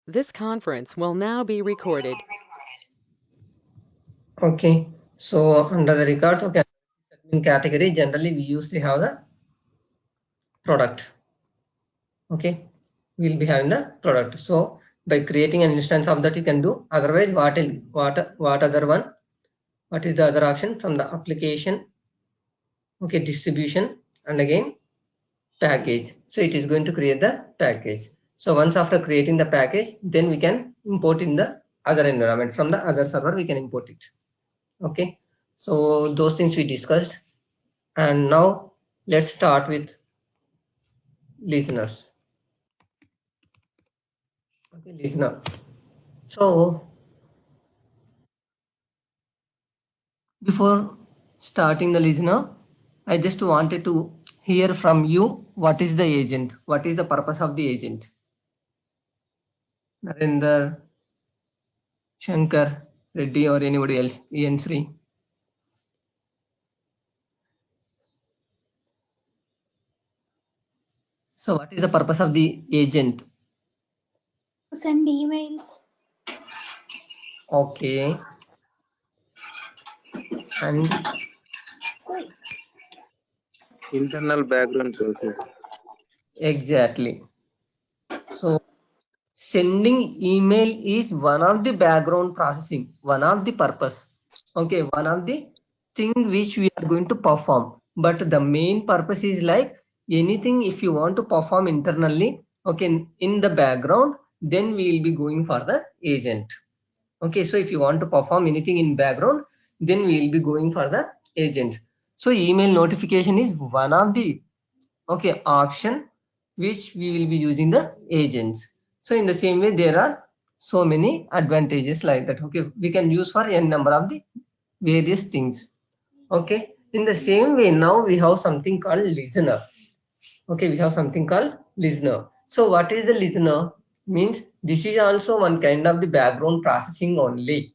This conference will now be recorded. Okay, so under the record to admin category, generally we used to have the product. Okay, we'll be having the product. So by creating an instance of that you can do. Otherwise, what other one? What is the other option from the application? Okay, distribution and again package. So it is going to create the package. So once after creating the package, then we can import in the other environment. From the other server we can import it. Okay, so those things we discussed, and now let's start with listeners. Okay, listener. So before starting the listener, I just wanted to hear from you, what is the agent? What is the purpose of the agent? Narendra, Shankar, Reddy, or anybody else? Ian Sri. So what is the purpose of the agent? Send emails. Okay. And internal background process. exactly. So sending email is one of the background processing, one of the purpose. Okay, one of the thing which we are going to perform. But the main purpose is like anything if you want to perform internally, okay, in the background, then we will be going for the agent. Okay, so if you want to perform anything in background, then we will be going for the agent. So email notification is one of the option which we will be using the agents. So in the same way, there are so many advantages like that. Okay, we can use for n number of the various things. Okay, in the same way, now we have something called listener. Okay, we have something called listener. So what is the listener? Means this is also one kind of the background processing only.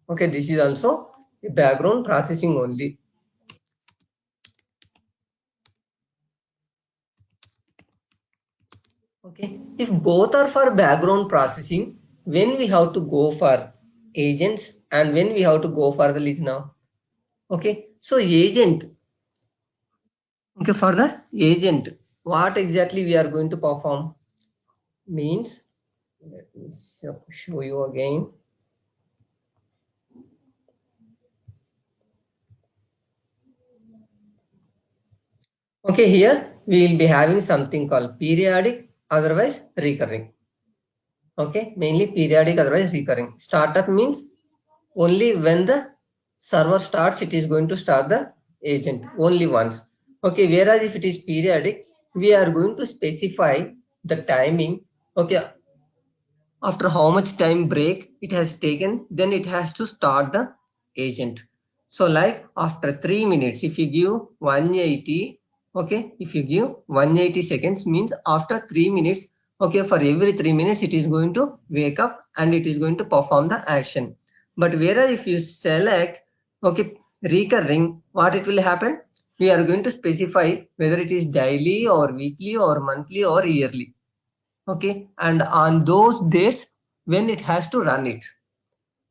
Okay, this is also a background processing only. Okay, if both are for background processing, when we have to go for agents and when we have to go for the listener. Okay, so agent. Okay, for the agent, what exactly we are going to perform means, let me show you again. Okay, here we will be having something called periodic, otherwise recurring. Okay, mainly periodic, otherwise recurring. Startup means only when the server starts, it is going to start the agent only once. Okay, whereas if it is periodic, we are going to specify the timing. Okay, after how much time break it has taken, then it has to start the agent. So like after 3 minutes, if you give 180, okay, if you give 180 seconds means after 3 minutes, okay, for every 3 minutes it is going to wake up and it is going to perform the action. But whereas if you select, okay, recurring, what it will happen? We are going to specify whether it is daily or weekly or monthly or yearly. Okay, and on those dates when it has to run it.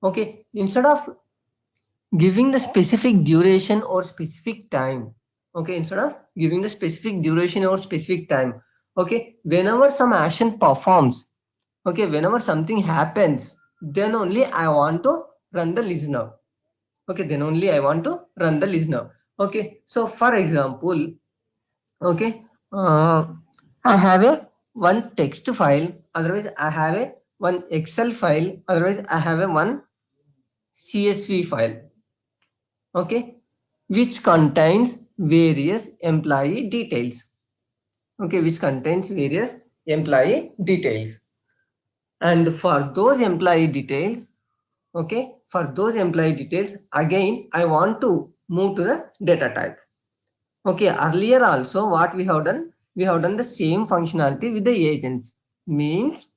Okay, instead of giving the specific duration or specific time, okay, instead of giving the specific duration or specific time, okay, whenever some action performs, okay, whenever something happens, then only I want to run the listener. Okay, then only I want to run the listener. Okay, so for example, okay, I have a one text file, otherwise I have a one Excel file, otherwise I have a one CSV file, okay, which contains various employee details. Okay, which contains various employee details. And for those employee details, okay, for those employee details, again I want to move to the data type. Okay, earlier also what we have done the same functionality with the agents. Means,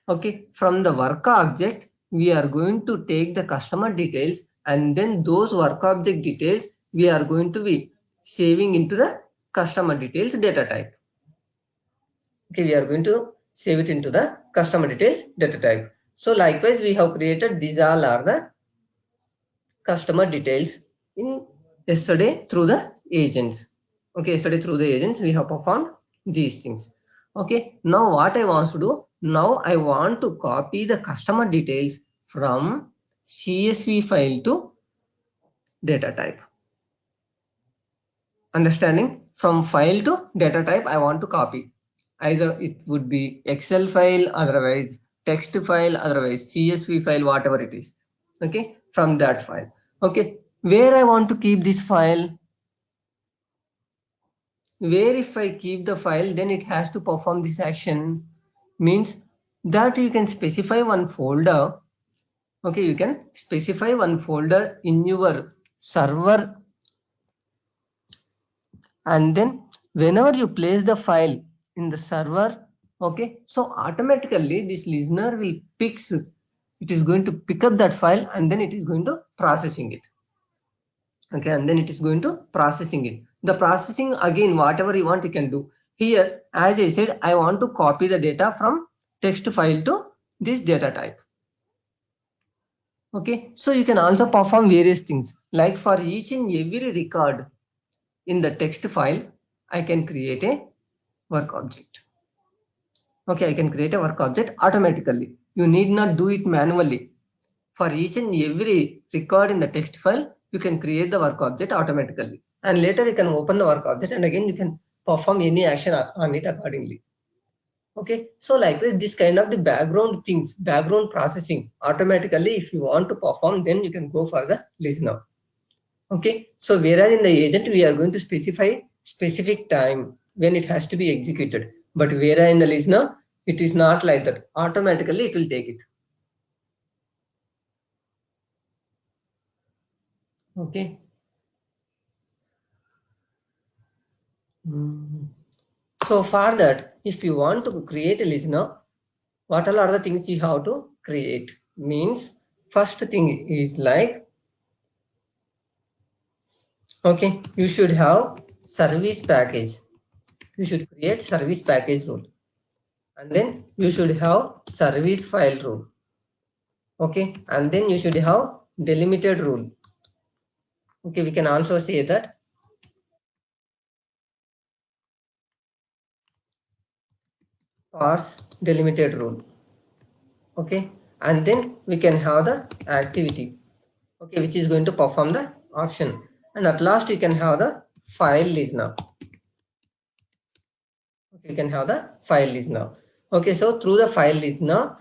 okay, from the work object, we are going to take the customer details and then those work object details we are going to be saving into the customer details data type. Okay, we are going to save it into the customer details data type. So likewise, we have created these all are the customer details in yesterday through the agents. Okay, yesterday through the agents we have performed these things. Okay, now what I want to do, now I want to copy the customer details from CSV file to data type. Understanding? From file to data type I want to copy. Either it would be Excel file, otherwise text file, otherwise CSV file, whatever it is. Okay, from that file. Okay, where I want to keep this file, where if I keep the file, then it has to perform this action, means that you can specify one folder. Okay, you can specify one folder in your server, and then whenever you place the file in the server, okay, so automatically this listener will it is going to pick up that file, and then it is going to processing it. Okay, and then it is going to processing it. The processing, again, whatever you want you can do. Here, as I said, I want to copy the data from text file to this data type. Okay, so you can also perform various things, like for each and every record in the text file, I can create a work object. Okay, I can create a work object automatically. You need not do it manually. For each and every record in the text file, you can create the work object automatically. And later you can open the work object, and again you can perform any action on it accordingly. Okay, so likewise this kind of the background things, background processing, automatically if you want to perform, then you can go for the listener. Okay, so whereas in the agent we are going to specify specific time when it has to be executed, but whereas in the listener it is not like that. Automatically it will take it. Okay. So for that, if you want to create a listener, what all are the things you have to create? Means first thing is like, okay, you should have service package. You should create service package rule, and then you should have service file rule. Okay, and then you should have delimited rule. Okay, we can also say that parse delimited rule. Okay, and then we can have the activity, okay, which is going to perform the action, and at last you can have the file listener. Okay, you can have the file listener. Okay, so through the file listener,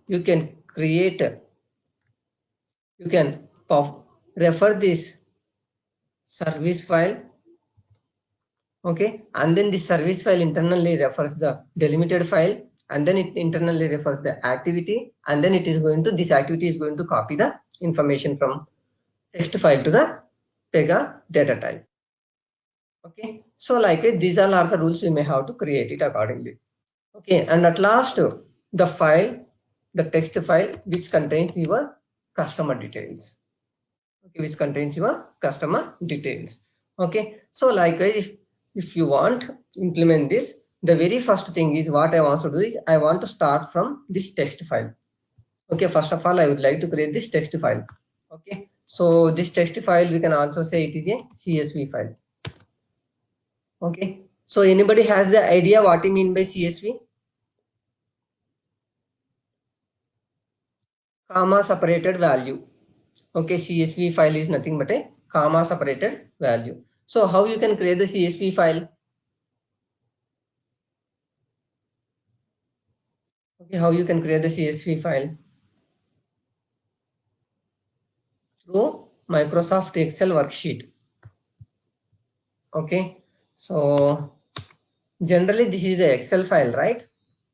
you can create, you can refer this service file. Okay, and then the service file internally refers the delimited file, and then it internally refers the activity, and then it is going to, this activity is going to copy the information from text file to the Pega data type. Okay, so like these all are the rules you may have to create it accordingly. Okay, and at last the file, the text file which contains your customer details. Okay, which contains your customer details. Okay, so likewise if you want to implement this, the very first thing is what I want to do is I want to start from this text file. Okay, first of all I would like to create this text file. Okay, so this text file we can also say it is a CSV file. Okay, so anybody has the idea what I mean by CSV? Comma separated value. Okay, CSV file is nothing but a comma separated value. So how you can create the CSV file? Okay, how you can create the CSV file? Through Microsoft Excel worksheet. Okay, so generally this is the Excel file, right?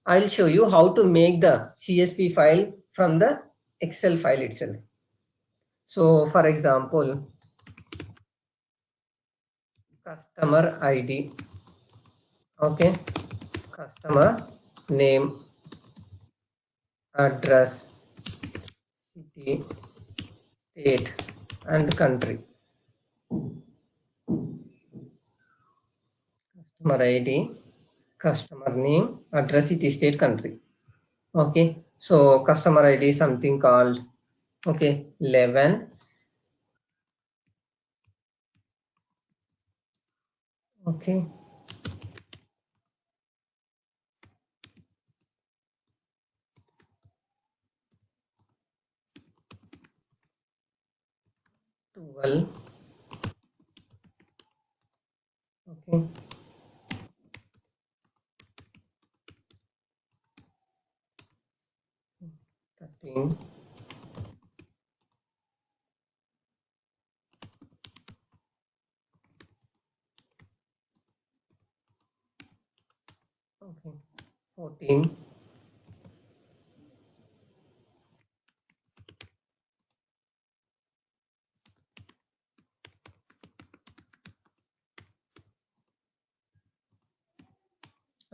I'll show you how to make the CSV file from the Excel file itself. So for example, customer ID, okay, customer name, address, city, state and country. Customer ID, customer name, address, city, state, country. Okay, so customer ID is something called, okay, 11. Okay, well, okay, 13. Okay, 14.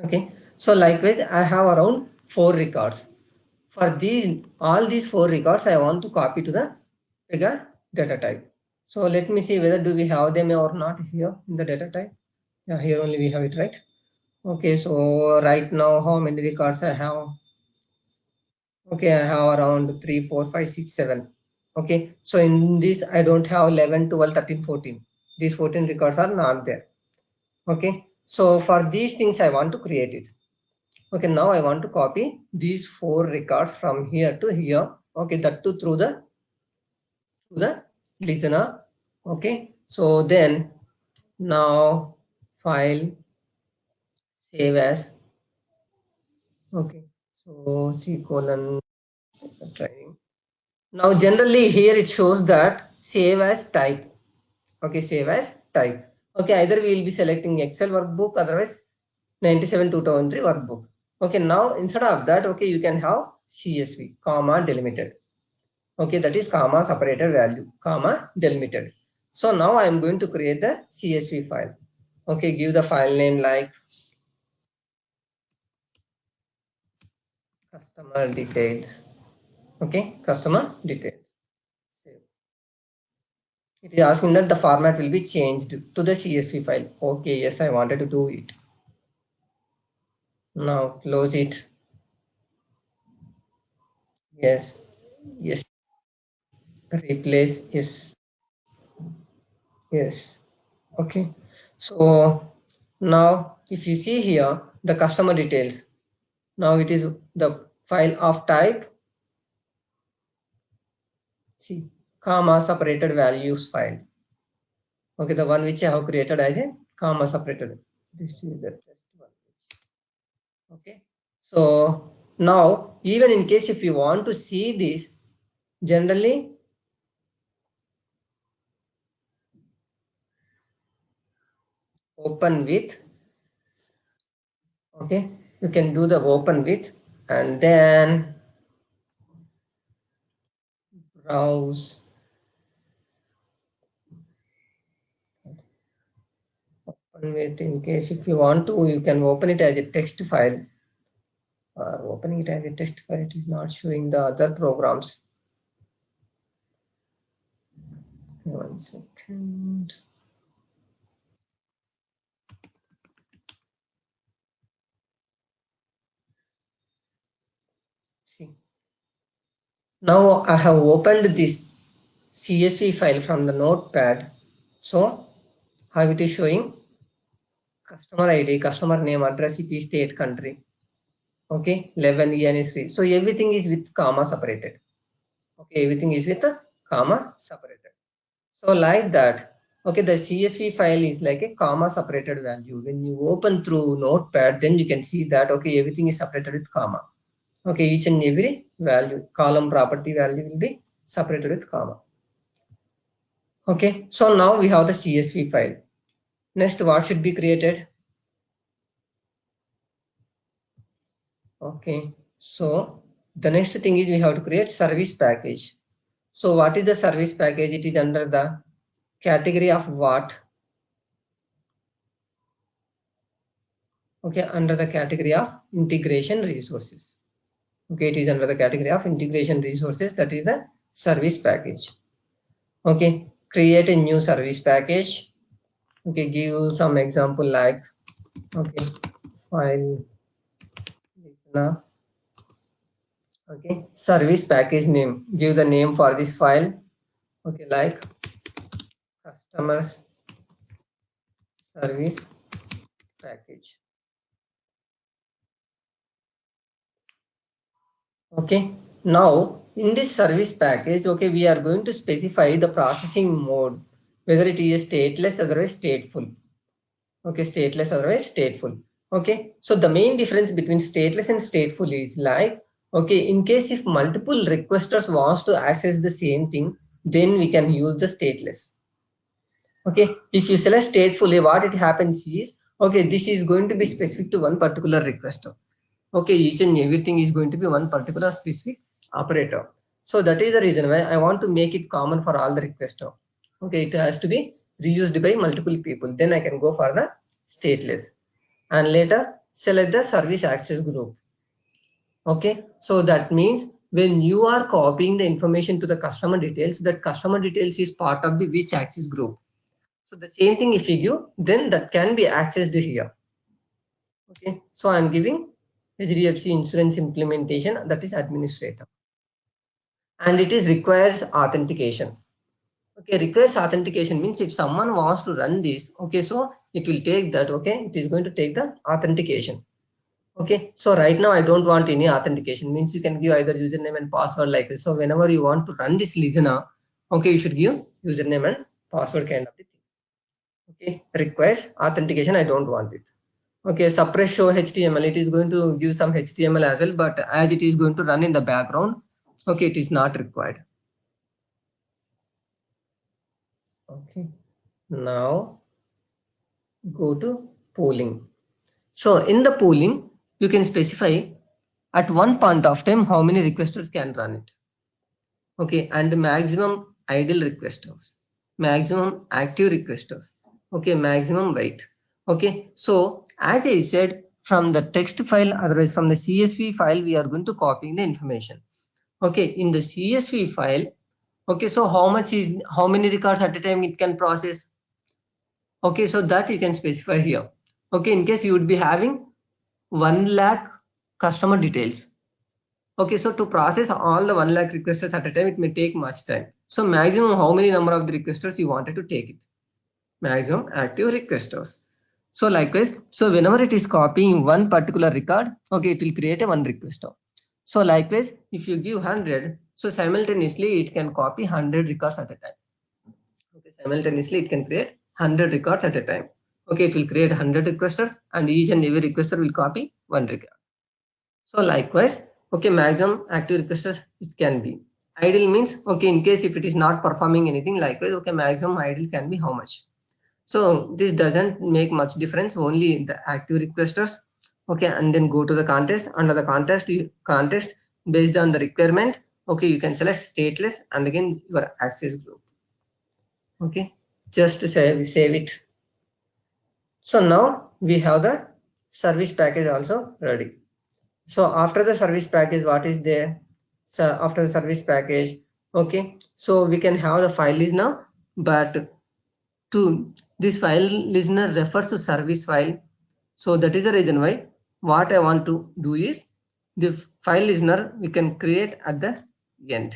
Okay, so likewise I have around 4 records. For these, all these 4 records I want to copy to the bigger data type. So let me see whether do we have them or not here in the data type. Yeah, here only we have it, right? Okay, so right now how many records I have? Okay, I have around 3, 4, 5, 6, 7. Okay, so in this I don't have 11, 12, 13, 14. These 14 records are not there. Okay, so for these things I want to create it. Okay, now I want to copy these 4 records from here to here. Okay, that too through the listener. Okay, so then now file, save as. Okay, so C colon training. Now generally here it shows that save as type. Okay, save as type. Okay, either we will be selecting Excel workbook, otherwise 97/2003 workbook. Okay, now instead of that, okay, you can have CSV, comma delimited. Okay, that is comma separated value, comma delimited. So now I am going to create the CSV file. Okay, give the file name like customer details. Okay, customer details. Save. It is asking that the format will be changed to the CSV file. Okay, yes, I wanted to do it. Now close it. Yes, yes. Replace, yes, yes. Okay. So now if you see here the customer details, now it is the file of type, see, comma separated values file. Okay, the one which I have created as a comma separated. This is the test one. Okay, so now even in case if you want to see this, generally open with, okay, you can do the open with and then browse, open with. In case if you want to, you can open it as a text file, or opening it as a text file, it is not showing the other programs. 1 second. See, now I have opened this CSV file from the notepad. So how it is showing customer ID, customer name, address, city, state, country. Okay, 11 EN is free. So everything is with comma separated. Okay, everything is with a comma separated. So like that, okay, the CSV file is like a comma separated value. When you open through notepad, then you can see that, okay, everything is separated with comma. Okay, each and every value, column property value will be separated with comma. Okay, so now we have the CSV file. Next, what should be created? Okay, so the next thing is we have to create service package. So what is the service package? It is under the category of what? Okay, under the category of integration resources. Okay, it is under the category of integration resources, that is the service package. Okay, create a new service package. Okay, give some example like, okay, file listener. Okay, service package name. Give the name for this file. Okay, like customers service package. Okay, now in this service package, okay, we are going to specify the processing mode, whether it is stateless, otherwise stateful. Okay, stateless, otherwise stateful. Okay, so the main difference between stateless and stateful is like, okay, in case if multiple requesters wants to access the same thing, then we can use the stateless. Okay, if you select statefully, what it happens is, okay, this is going to be specific to one particular requester. Okay, each and everything is going to be one particular specific operator. So that is the reason why I want to make it common for all the requester. Okay, it has to be reused by multiple people. Then I can go for the stateless and later select the service access group. Okay, so that means when you are copying the information to the customer details, that customer details is part of the which access group. So the same thing if you give, then that can be accessed here. Okay, so I'm giving HDFC insurance implementation, that is administrator, and it is requires authentication. Okay, requires authentication means if someone wants to run this, okay, so it will take that. Okay, it is going to take the authentication. Okay, so right now I don't want any authentication, means you can give either username and password like this. So whenever you want to run this listener, okay, you should give username and password kind of thing. Okay, requires authentication, I don't want it. Okay, suppress show HTML, it is going to give some HTML as well, but as it is going to run in the background, okay, it is not required. Okay, now go to pooling. So in the pooling, you can specify at one point of time how many requesters can run it. Okay, and the maximum idle requesters, maximum active requesters, okay, maximum wait. Okay, so as I said, from the text file, otherwise from the CSV file, we are going to copy the information. Okay, in the CSV file, okay, so how many records at a time it can process? Okay, so that you can specify here. Okay, in case you would be having 1 lakh customer details. Okay, so to process all the 1 lakh requesters at a time, it may take much time. So maximum how many number of the requesters you wanted to take it? Maximum active requesters. So likewise, so whenever it is copying one particular record, okay, it will create a one requester. So likewise, if you give 100, so simultaneously it can copy 100 records at a time. Okay, simultaneously it can create 100 records at a time. Okay, it will create 100 requesters and each and every requester will copy one record. So likewise, okay, maximum active requesters it can be. Idle means, okay, in case if it is not performing anything, likewise, okay, maximum idle can be how much? So this doesn't make much difference, only the active requesters. Okay, and then go to the contest. Under the contest based on the requirement, okay, you can select stateless and again your access group. Okay, just to save it. So now we have the service package also ready. So after the service package, what is there? So after the service package, okay, so we can have the file listener, but to this file listener refers to service file. So that is the reason why what I want to do is the file listener we can create at the end.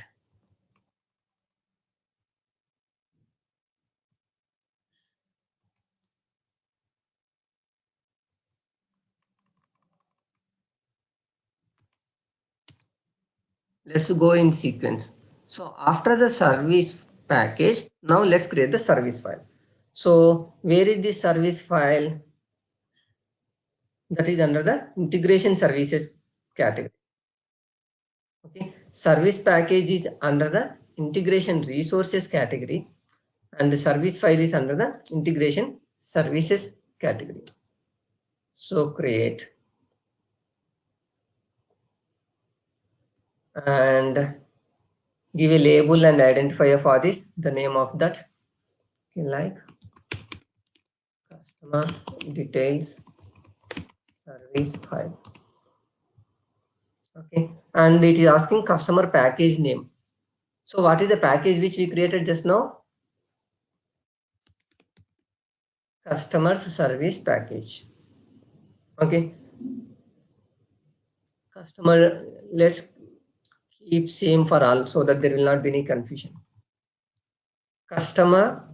Let's go in sequence. So after the service package, now let's create the service file. So where is this service file? That is under the integration services category. Okay, service package is under the integration resources category and the service file is under the integration services category. So create and give a label and identifier for this, the name of that, okay, like customer details service file. Okay, and it is asking customer package name. So what is the package which we created just now? Customers service package. Okay, Customer, let's keep same for all so that there will not be any confusion. Customer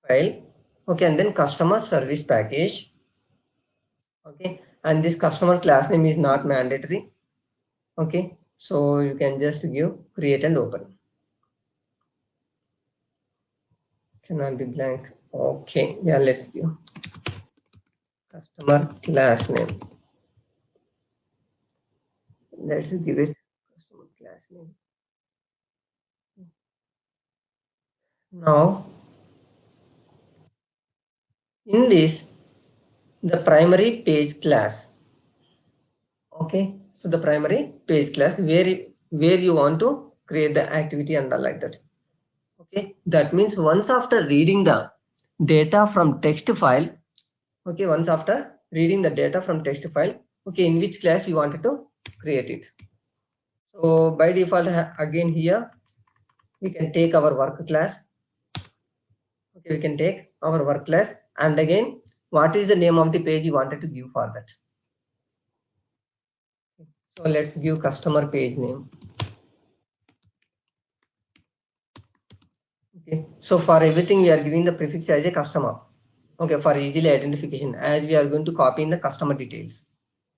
file, okay, and then customer service package, okay, and this customer class name is not mandatory, okay, so you can just give create and open. Cannot be blank. Okay, yeah, let's give customer class name. Let's give it customer class name. Now, in this, the primary page class. Okay, so the primary page class where you want to create the activity and all like that. Okay, that means once after reading the data from text file, okay, once after reading the data from text file, okay, in which class you wanted to create it. So by default, again here we can take our work class. Okay, we can take our work class, and again, what is the name of the page you wanted to give for that? So let's give customer page name. Okay, so for everything we are giving the prefix as a customer. Okay, for easily identification, as we are going to copy in the customer details.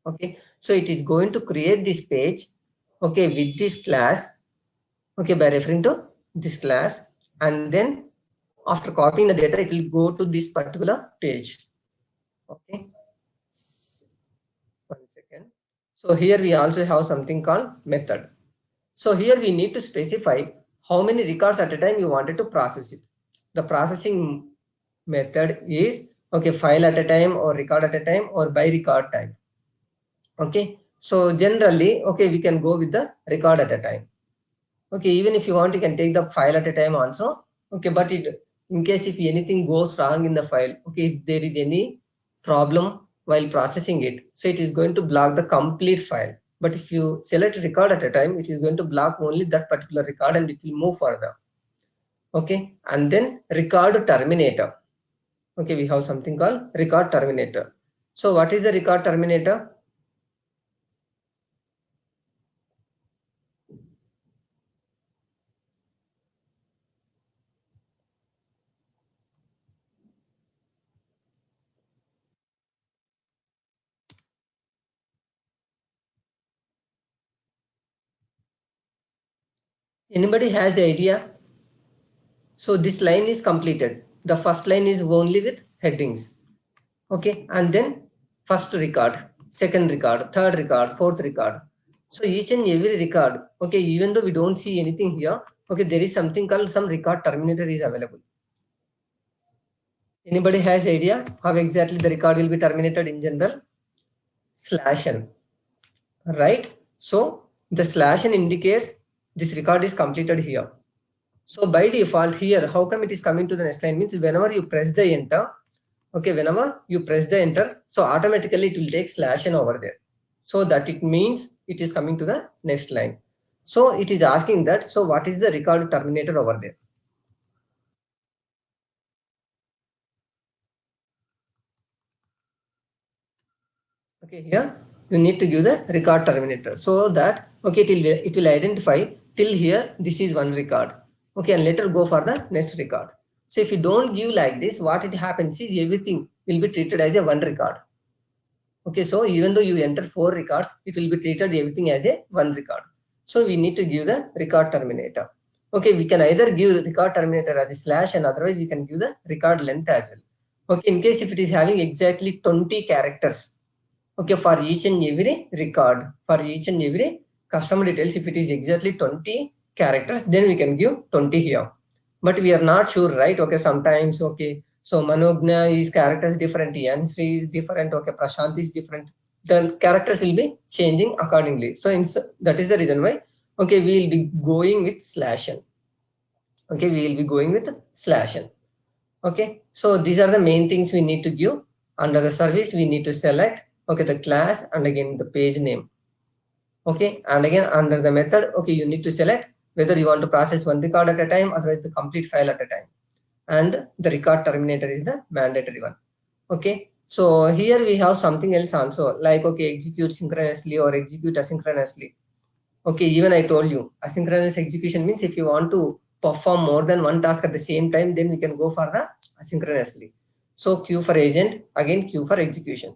Okay, so it is going to create this page, okay, with this class, okay, by referring to this class, and then after copying the data, it will go to this particular page. Okay, 1 second. So here we also have something called method. So here we need to specify how many records at a time you wanted to process it. The processing method is, okay, file at a time or record at a time or by record type. Okay, so generally, okay, we can go with the record at a time. Okay, even if you want, you can take the file at a time also. Okay, but in case if anything goes wrong in the file, okay, if there is any problem while processing it, so it is going to block the complete file. But if you select record at a time, it is going to block only that particular record and it will move further. Okay, and then record terminator. Okay, we have something called record terminator. So what is the record terminator? Anybody has the idea? So this line is completed. The first line is only with headings. Okay, and then first record, second record, third record, fourth record. So each and every record, okay, even though we don't see anything here, okay, there is something called some record terminator is available. Anybody has idea how exactly the record will be terminated in general? /n, right? So the /n indicates this record is completed here. So by default here, how come it is coming to the next line means whenever you press the enter, okay, whenever you press the enter, so automatically it will take /n over there. So that it means it is coming to the next line. So it is asking that, so what is the record terminator over there? Okay, here you need to give the record terminator so that, okay, it will identify till here this is one record. Okay, and later go for the next record. So if you don't give like this, what it happens is everything will be treated as a one record. Okay, so even though you enter 4 records, it will be treated everything as a one record. So we need to give the record terminator. Okay, we can either give record terminator as a slash and otherwise we can give the record length as well. Okay, in case if it is having exactly 20 characters, okay, for each and every record, for each and every customer details, if it is exactly 20 characters, then we can give 20 here. But we are not sure, right? Okay, sometimes, okay, so Manogna is characters different, Yansri is different, okay, Prashant is different. The characters will be changing accordingly. So that is the reason why, okay, we will be going with /n. Okay, we will be going with /n. Okay, so these are the main things we need to give. Under the service, we need to select, okay, the class and again the page name. Okay, and again under the method, okay, you need to select whether you want to process one record at a time or the complete file at a time. And the record terminator is the mandatory one. Okay, So here we have something else also, like, okay, execute synchronously or execute asynchronously. Okay, even I told you asynchronous execution means if you want to perform more than one task at the same time, then we can go for the asynchronously. So queue for agent, again queue for execution.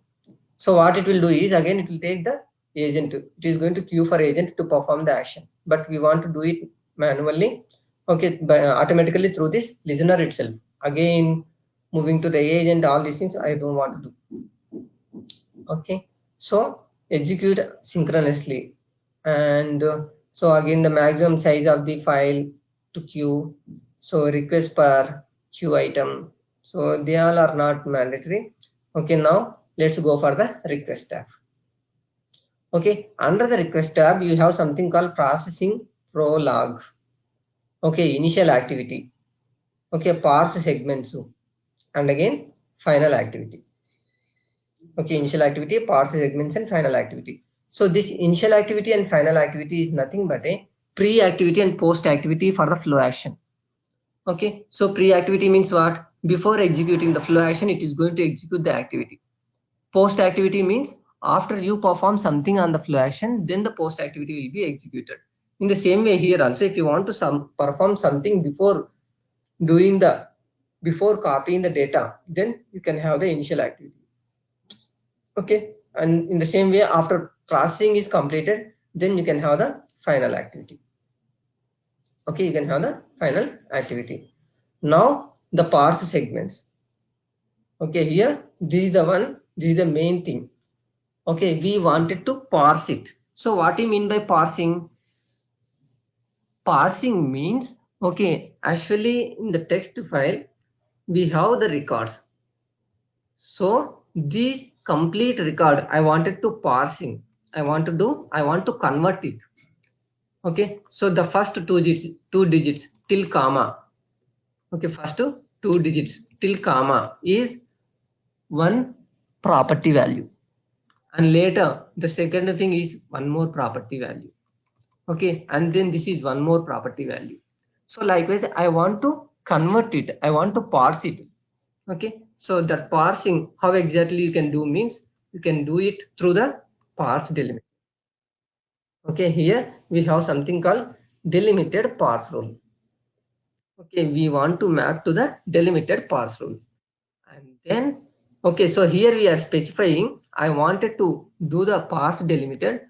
So what it will do is, again it will take the agent, it is going to queue for agent to perform the action, but we want to do it manually, okay, automatically through this listener itself. Again moving to the agent, all these things I don't want to do. Okay, so execute synchronously, and so again the maximum size of the file to queue, so request per queue item, so they all are not mandatory. Okay, now let's go for the request tab. Okay, under the request tab you have something called processing prolog. Okay, initial activity. Okay, parse segments, and again final activity. Okay, initial activity, parse segments, and final activity. So this initial activity and final activity is nothing but a pre-activity and post-activity for the flow action. Okay, so pre-activity means what? Before executing the flow action, it is going to execute the activity. Post-activity means after you perform something on the flow action, then the post-activity will be executed. In the same way here also, if you want to perform something before copying the data, then you can have the initial activity. Okay, and in the same way, after processing is completed, then you can have the final activity. Okay, you can have the final activity. Now the parse segments. Okay, here this is the one, this is the main thing. Okay, we wanted to parse it. So what do you mean by parsing? Parsing means, okay, actually in the text file we have the records. So this complete record I wanted to parsing. I want to convert it. Okay, so the first two digits till comma. Okay, first two digits till comma is one property value, and later the second thing is one more property value. Okay, and then this is one more property value. So likewise I want to convert it, I want to parse it. Okay, so that parsing, how exactly you can do means you can do it through the parse delimiter. Okay, here we have something called delimited parse rule. Okay, we want to map to the delimited parse rule, and then okay, so here we are specifying I wanted to do the parse delimited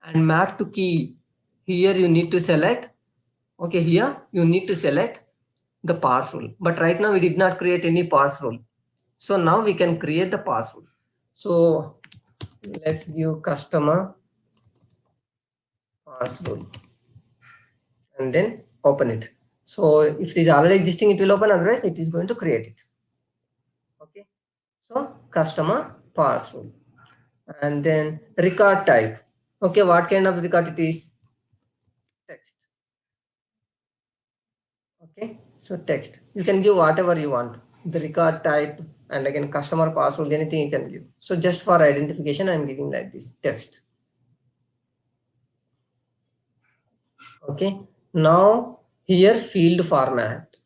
and map to key. Here you need to select, okay, here you need to select the parse rule, but right now we did not create any parse rule, so now we can create the parse rule. So let's give customer parse rule and then open it. So if it is already existing, it will open, otherwise it is going to create it. Okay, so customer parse rule, and then record type. Okay, what kind of record it is? Text. Okay, so text, you can give whatever you want, the record type, and again customer parse rule, anything you can give. So just for identification I am giving like this, text. Okay, now here field format.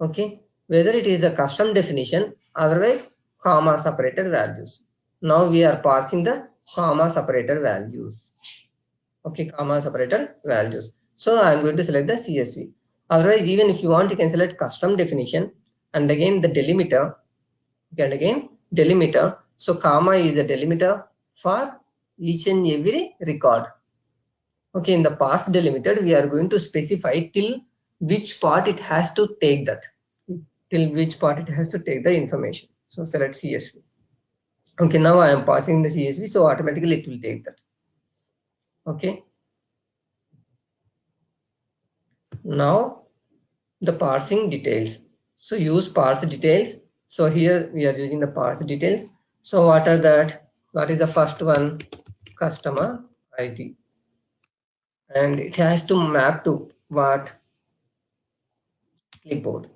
Okay, whether it is a custom definition, otherwise comma separated values. Now we are parsing the comma separated values. Okay, comma separated values. So I am going to select the CSV. Otherwise, even if you want, you can select custom definition and again the delimiter. Okay, and again delimiter. So comma is the delimiter for each and every record. Okay, in the parse delimited, we are going to specify till which part it has to take that. Till which part it has to take the information. So select CSV. Okay, now I am passing the CSV, so automatically it will take that. Okay. Now the parsing details. So use parse details. So here we are using the parse details. So what are that? What is the first one? Customer ID. And it has to map to what? Clipboard.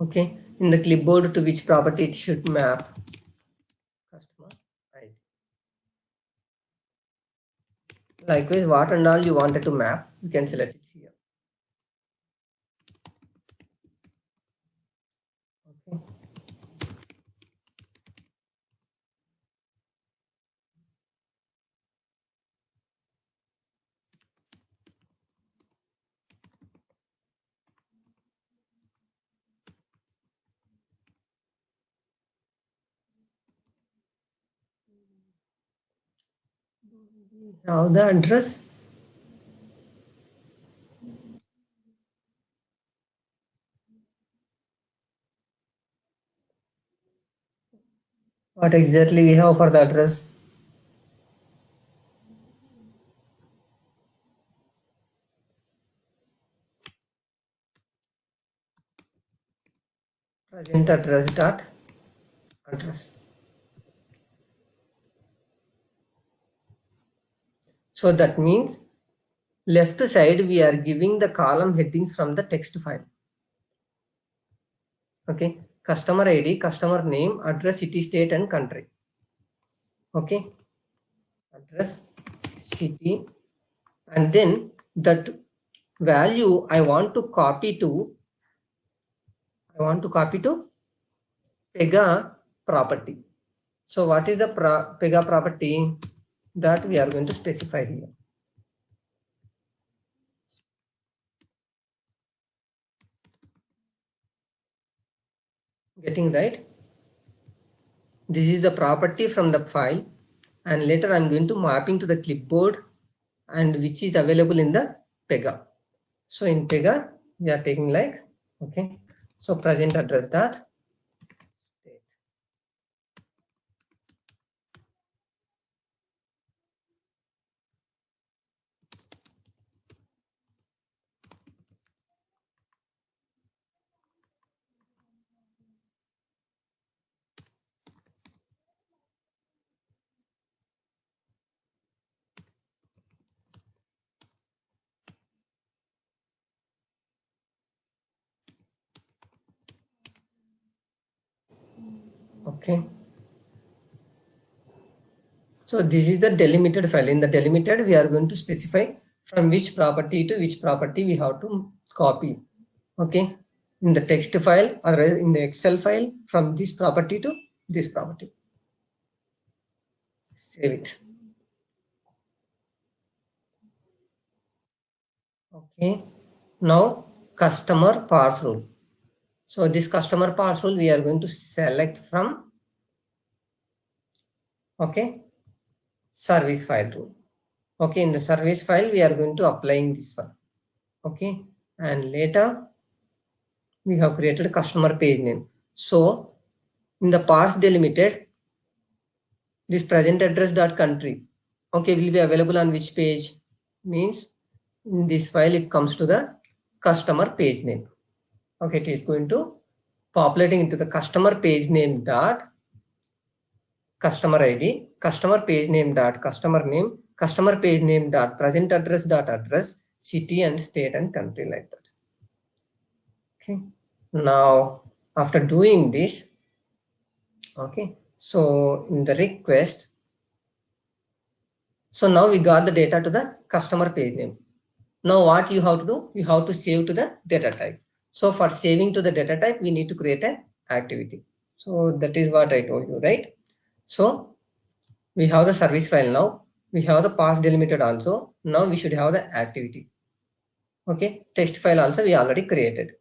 Okay, in the clipboard, to which property it should map? Customer ID. Likewise, what and all you wanted to map, you can select it here. Now the address. What exactly we have for the address? Present address dot address. So that means left side we are giving the column headings from the text file. Okay, customer ID, customer name, address, city, state, and country. Okay, address, city, and then that value I want to copy to Pega property. So what is the Pega property that we are going to specify here? Getting right? This is the property from the file, and later I'm going to mapping to the clipboard, and which is available in the Pega. So in Pega we are taking like, okay, so present address dot state. Okay, so this is the delimited file. In the delimited we are going to specify from which property to which property we have to copy. Okay, in the text file or in the Excel file, from this property to this property. Save it. Okay, now customer parse rule. So this customer parse rule we are going to select from, okay, service file rule. Okay, in the service file we are going to applying this one. Okay, and later we have created a customer page name. So in the parse delimited, this present address dot country, okay, will be available on which page? Means in this file it comes to the customer page name. Okay, it is going to populating into the customer page name dot customer ID, customer page name dot customer name, customer page name dot present address dot address, city and state and country, like that. Okay, now after doing this, okay, so in the request, so now we got the data to the customer page name. Now what you have to do, you have to save to the data type. So for saving to the data type we need to create an activity. So that is what I told you, right? So we have the service file. Now we have the parse delimited also. Now we should have the activity. Okay, text file also we already created.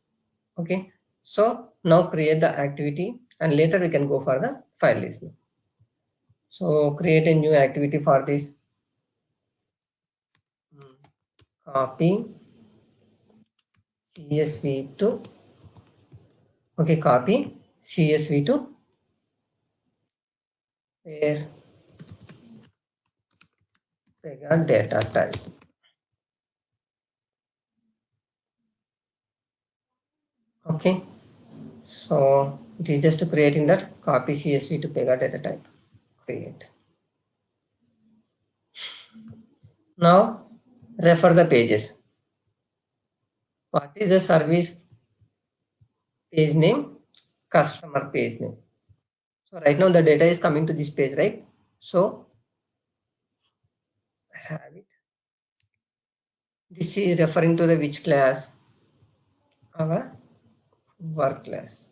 Okay, so now create the activity and later we can go for the file listener. So create a new activity for this. Copy CSV to, okay, copy CSV to where Pega data type. Okay, so it is just creating that copy CSV to Pega data type. Create. Now refer the pages. What is the service page name? Customer page name. So right now the data is coming to this page, right? So have it. This is referring to the which class? Our work class.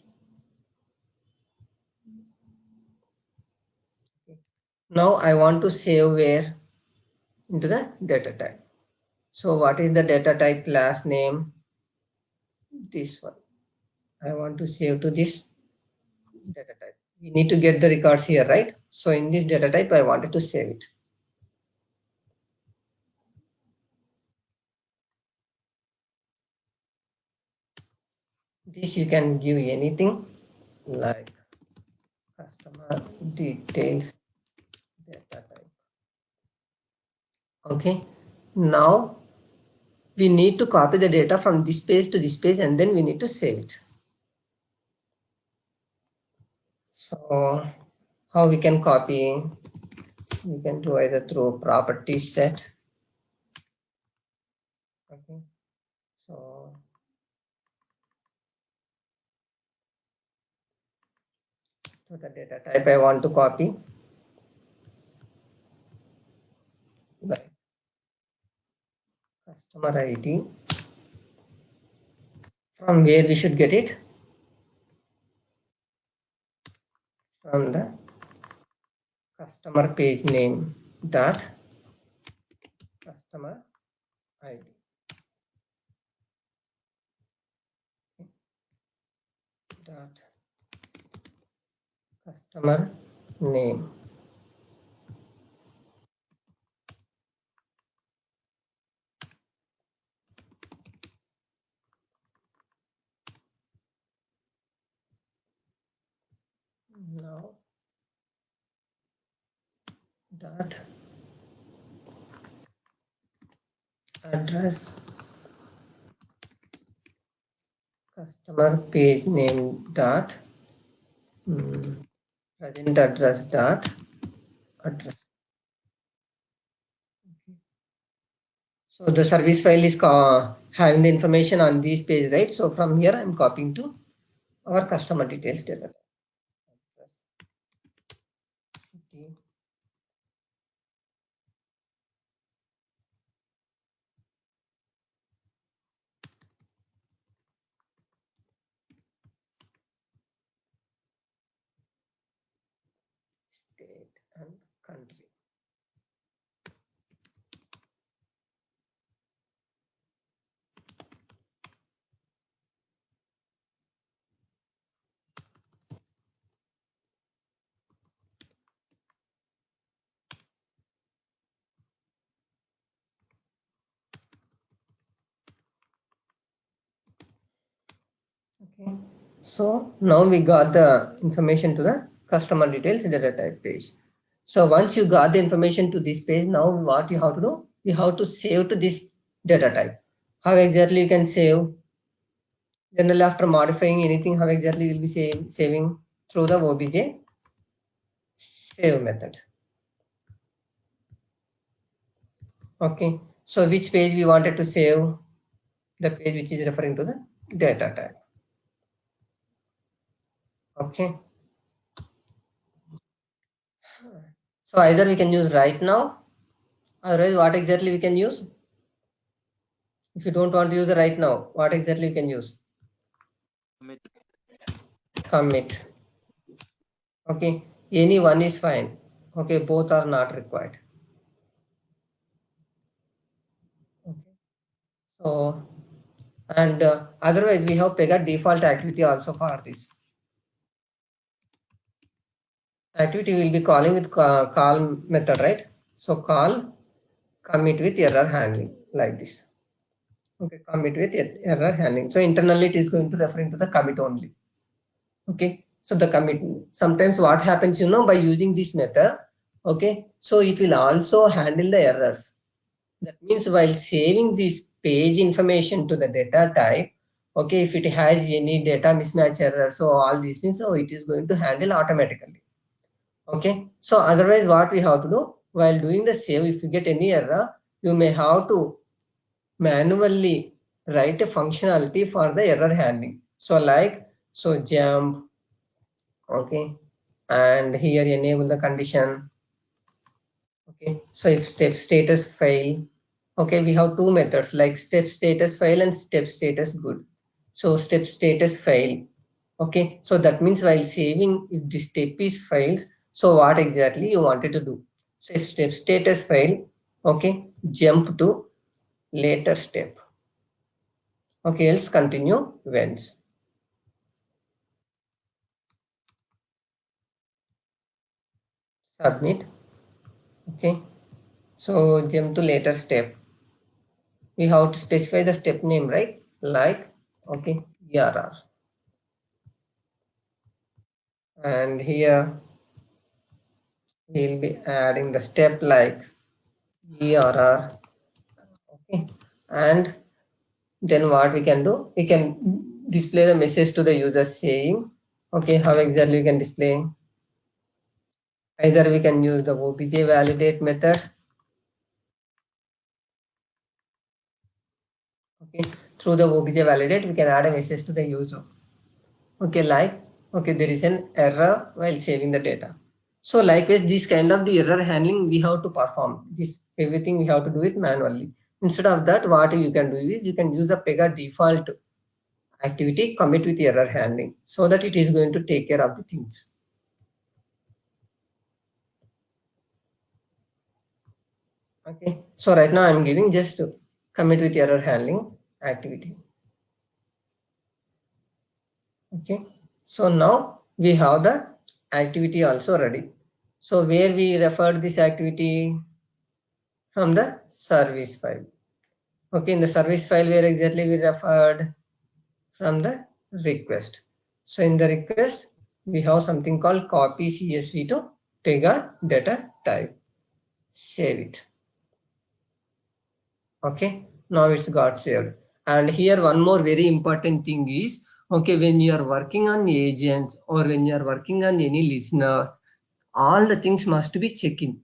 Now I want to save where? Into the data type. So what is the data type class name? This one. I want to save to this data type. We need to get the records here, right? So in this data type I wanted to save it. this you can give anything like customer details data type. Okay, now we need to copy the data from this page to this page and then we need to save it. So how we can copy? We can do either through property set. Okay, so to the data type I want to copy, like customer ID. From where we should get it? From the customer page name dot customer ID. Dot customer name. Now dot address customer page name dot present address dot address. So the service file is having the information on this page, right? So from here I'm copying to our customer details data. Address, city, state and country. Okay, so now we got the information to the customer details data type page. So once you got the information to this page, now what you have to do? You have to save to this data type. How exactly you can save? Generally, after modifying anything, how exactly you will be saving through the obj save method. Okay, so which page we wanted to save? The page which is referring to the data type. Okay, so either we can use right now, otherwise what exactly we can use? If you don't want to use the right now, what exactly you can use? Commit. Okay, any one is fine. Okay, both are not required. Okay, so and otherwise we have Pega default activity also for this. Activity will be calling with call method, right? So call commit with error handling like this. Okay, commit with error handling. So internally it is going to referring to the commit only. Okay, so the commit, sometimes what happens, by using this method, okay, so it will also handle the errors. That means while saving this page information to the data type, okay, if it has any data mismatch error, so all these things, so it is going to handle automatically. Okay, so otherwise what we have to do while doing the save, if you get any error, you may have to manually write a functionality for the error handling. So jump, okay, and here enable the condition. Okay, so if step status fail, okay, we have two methods like step status fail and step status good. So step status fail, okay, so that means while saving, if the step is fails, so what exactly you wanted to do? So if step status fail, okay, jump to later step, okay, else continue once. Submit. Okay, so jump to later step. We have to specify the step name, right? Like, okay, ERR. and here we'll be adding the step like ERR. Okay, and then what we can do, we can display the message to the user saying, okay, how exactly we can display. Either we can use the obj validate method. Okay, through the obj validate we can add a message to the user. Okay, like, okay, there is an error while saving the data. So likewise, this kind of the error handling we have to perform. This everything we have to do it manually. Instead of that, what you can do is you can use the Pega default activity commit with error handling, so that it is going to take care of the things. Okay, so right now I'm giving just commit with error handling activity. Okay, so now we have the activity also ready. So where we referred this activity from the service file. Okay, in the service file where exactly we referred from the request. So in the request we have something called copy CSV to Pega data type. Save it. Okay, now it's got saved. And here one more very important thing is, okay, when you are working on agents or when you are working on any listeners, all the things must be checking.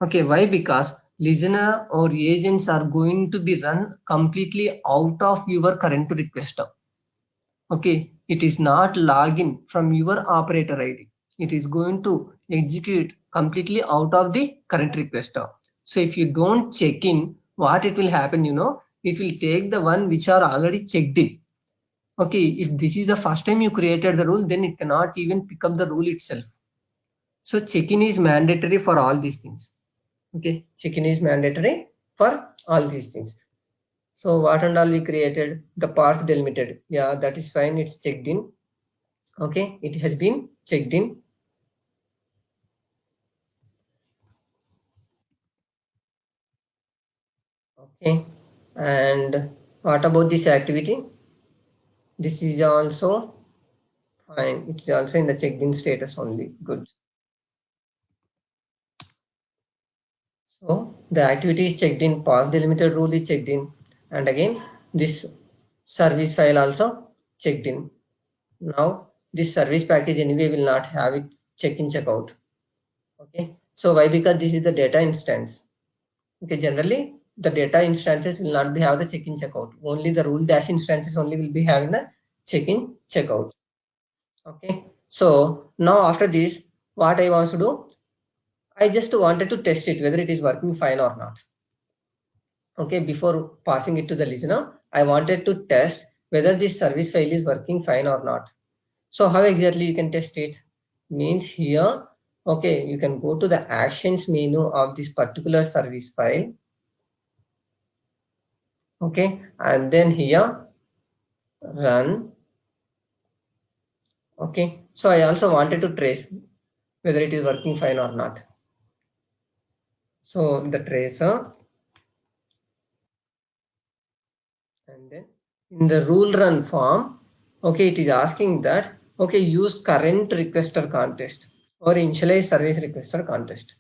Okay, why? Because listener or agents are going to be run completely out of your current request. Okay, it is not login from your operator ID. It is going to execute completely out of the current request. So if you don't check in, what it will happen, it will take the one which are already checked in. Okay, if this is the first time you created the rule, then it cannot even pick up the rule itself. So check-in is mandatory for all these things. Okay, check-in is mandatory for all these things. So what and all we created, the path delimited. Yeah, that is fine. It's checked in. Okay, it has been checked in. Okay, and what about this activity? This is also fine. It is also in the checked in status only. Good. So the activity is checked in, path delimited rule is checked in, and again this service file also checked in. Now this service package anyway will not have it check in check out. Okay, so why? Because this is the data instance. Okay, generally the data instances will not be have the check in check out. Only the rule dash instances only will be having the check in check out. Okay, so now after this, what I want to do, I just wanted to test it whether it is working fine or not. Okay, before passing it to the listener, I wanted to test whether this service file is working fine or not. So how exactly you can test it? Means here, okay, you can go to the actions menu of this particular service file. Okay, and then here run. Okay, so I also wanted to trace whether it is working fine or not. So the tracer, and then in the rule run form, okay, it is asking that, okay, use current requester context or initialize service requester context.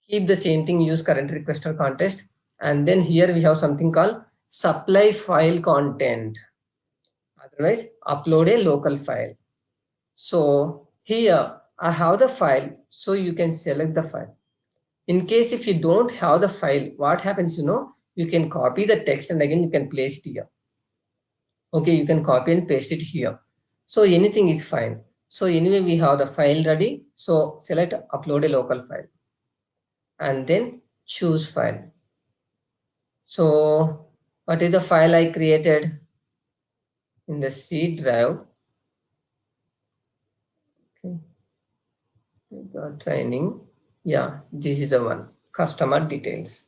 Keep the same thing, use current requester context, and then here we have something called supply file content. Otherwise, upload a local file. So here I have the file, so you can select the file. In case if you don't have the file, what happens, you can copy the text and again you can place it here. Okay, you can copy and paste it here. So anything is fine. So anyway, we have the file ready. So select upload a local file and then choose file. So what is the file I created in the C drive? Okay, training. Yeah, this is the one, customer details.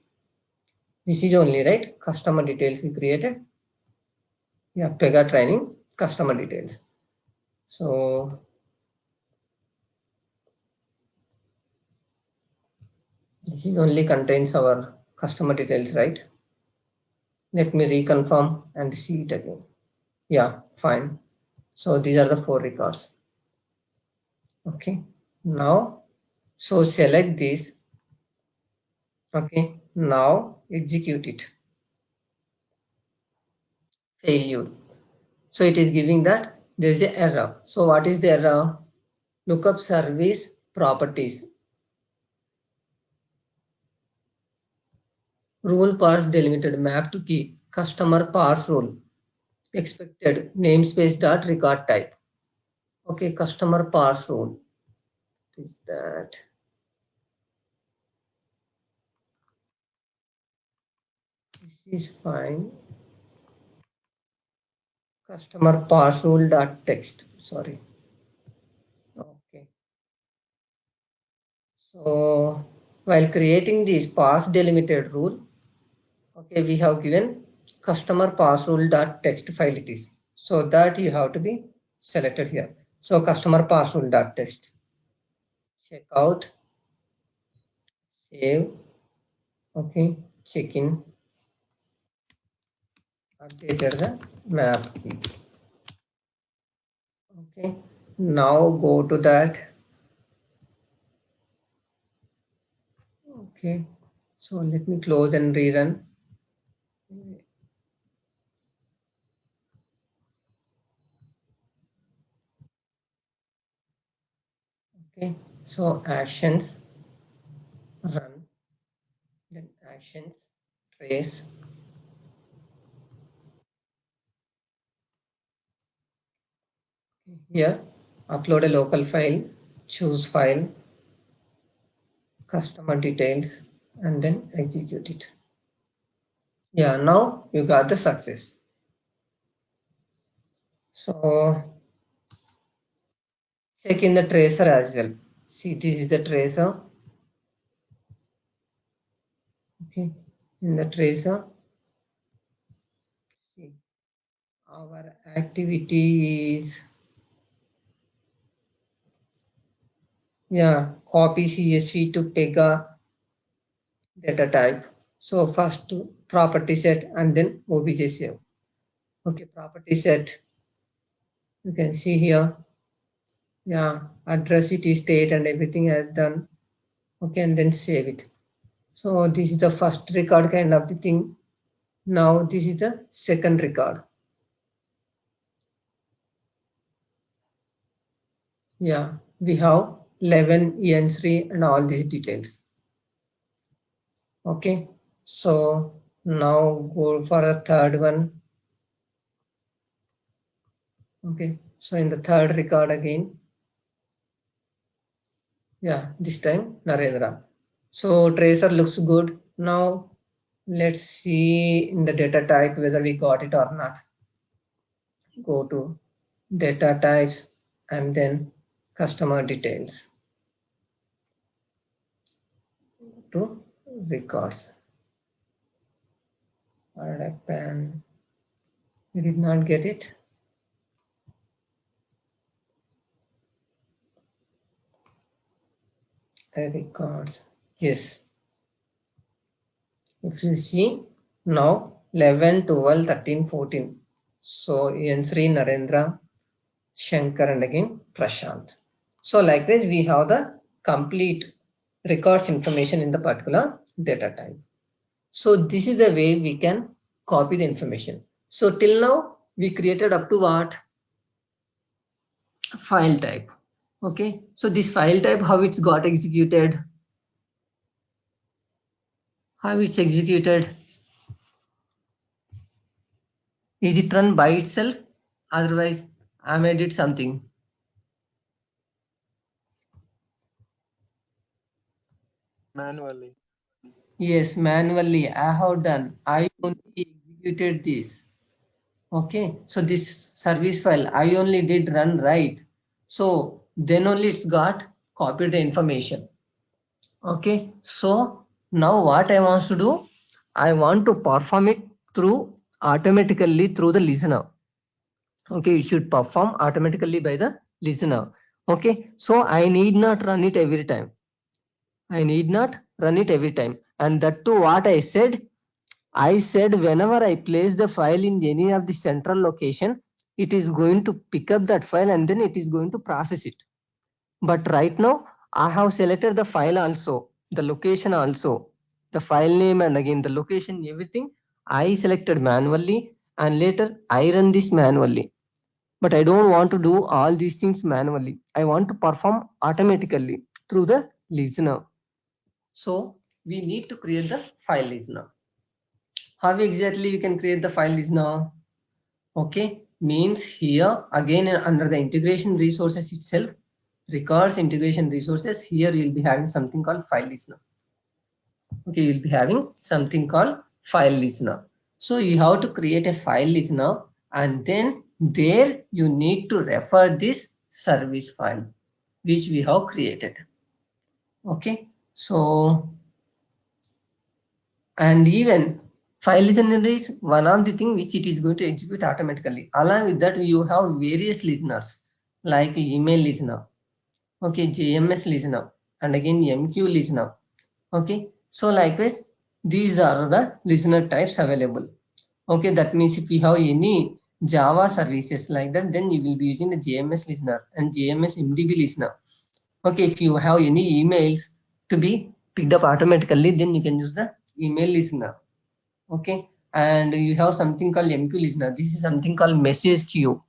This is only, right? Customer details we created. Yeah, Pega training, customer details. So this is only contains our customer details, right? Let me reconfirm and see it again. Yeah, fine. So these are the 4 records. Okay, now so select this. Okay, now execute it. Failure. So it is giving that there is an error. So what is the error? Lookup service properties. Rule parse delimited map to key. Customer parse rule. Expected namespace dot record type. Okay, customer parse rule. Is that? This is fine. Customer parse rule dot text. Sorry. Okay. So while creating this parse delimited rule, okay, we have given customer parse rule dot text file it is. So that you have to be selected here. So customer parse rule dot text. Check out, save, okay, check in, updated the map key. Okay, now go to that. Okay, so let me close and rerun. Okay, so actions, run, then actions, trace. Here, upload a local file, choose file, customer details, and then execute it. Yeah, now you got the success. So check in the tracer as well. See, this is the tracer. Okay, in the tracer, see, our activity is, yeah, copy CSV to Pega data type. So first property set and then obj save. Okay, property set. You can see here. Yeah, address it is state and everything has done. Okay, and then save it. So this is the first record kind of the thing. Now this is the second record. Yeah, we have 11 EN3 and all these details. Okay, so now go for the third one. Okay, so in the third record again. Yeah, this time Narendra. So tracer looks good. Now let's see in the data type whether we got it or not. Go to data types and then customer details. To records. Product pen. We did not get it. Records. Yes. If you see now 11, 12, 13, 14. So N3 Narendra, Shankar and again Prashant. So likewise we have the complete records information in the particular data type. So this is the way we can copy the information. So till now we created up to what? File type. Okay, so this file type, how it's got executed? How it's executed? Is it run by itself? Otherwise, I may did something. Manually. Yes, manually I have done. I only executed this. Okay, so this service file I only did run, right? So then only it's got copied the information. Okay, so now what I want to do, I want to perform it through automatically through the listener. Okay, it should perform automatically by the listener. Okay, so I need not run it every time. I need not run it every time. And that too, what I said whenever I place the file in any of the central location, it is going to pick up that file and then it is going to process it. But right now, I have selected the file also, the location also, the file name and again the location, everything I selected manually, and later I run this manually. But I don't want to do all these things manually. I want to perform automatically through the listener. So we need to create the file listener. How exactly we can create the file listener? Okay, means here again under the integration resources itself, records integration resources, here you'll be having something called file listener. Okay, you'll be having something called file listener. So you have to create a file listener, and then there you need to refer this service file which we have created. Okay, so and even file listener is one of the thing which it is going to execute automatically. Along with that, you have various listeners like email listener, okay, JMS listener, and again MQ listener. Okay, so likewise these are the listener types available. Okay, that means if you have any Java services like that, then you will be using the JMS listener and JMS MDB listener. Okay, if you have any emails to be picked up automatically, then you can use the email listener. Okay, and you have something called MQ listener. This is something called message queue.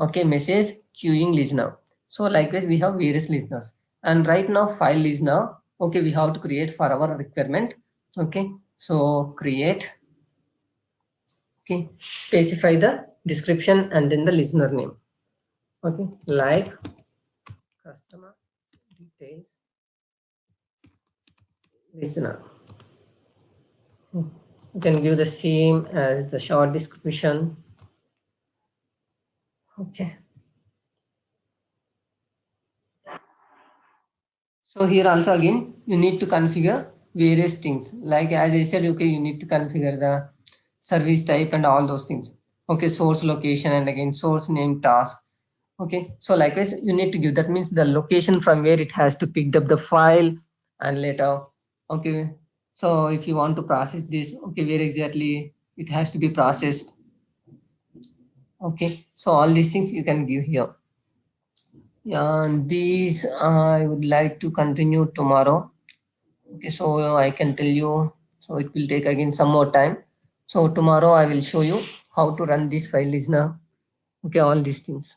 Okay, message queuing listener. So likewise we have various listeners, and right now file listener, okay, we have to create for our requirement. Okay, so create, okay, specify the description and then the listener name. Okay, like customer details listener. You can give the same as the short description. Okay, so here also again you need to configure various things, like as I said, okay, you need to configure the service type and all those things. Okay, source location and again source name task. Okay, so likewise you need to give, that means the location from where it has to pick up the file, and later, okay, so if you want to process this, okay, where exactly it has to be processed. Okay, so all these things you can give here. Yeah, and these I would like to continue tomorrow. Okay, so I can tell you, so it will take again some more time. So tomorrow I will show you how to run this file listener. Okay, all these things.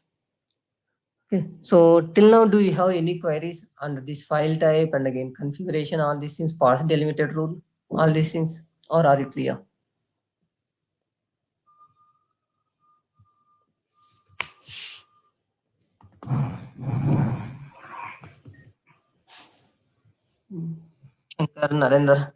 Okay, so till now, do you have any queries under this file type and again configuration, all these things, parse delimited rule, all these things, or are you clear? Shankar, Narendra.